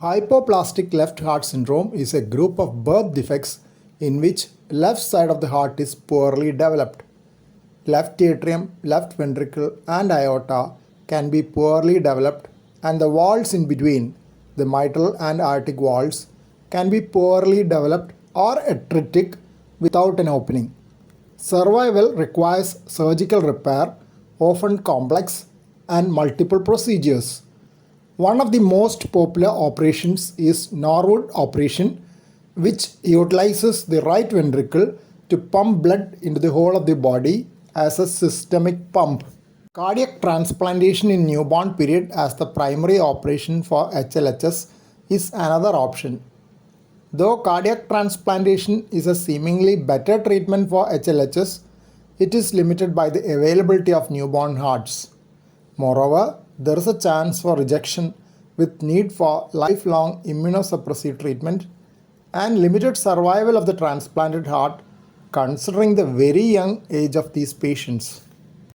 Hypoplastic left heart syndrome is a group of birth defects in which left side of the heart is poorly developed. Left atrium, left ventricle and aorta can be poorly developed and the walls in between, the mitral and aortic walls, can be poorly developed or atretic without an opening. Survival requires surgical repair, often complex, and multiple procedures. One of the most popular operations is Norwood operation, which utilizes the right ventricle to pump blood into the whole of the body as a systemic pump. Cardiac transplantation in newborn period as the primary operation for HLHS is another option. Though cardiac transplantation is a seemingly better treatment for HLHS, it is limited by the availability of newborn hearts. Moreover, there is a chance for rejection with need for lifelong immunosuppressive treatment and limited survival of the transplanted heart considering the very young age of these patients.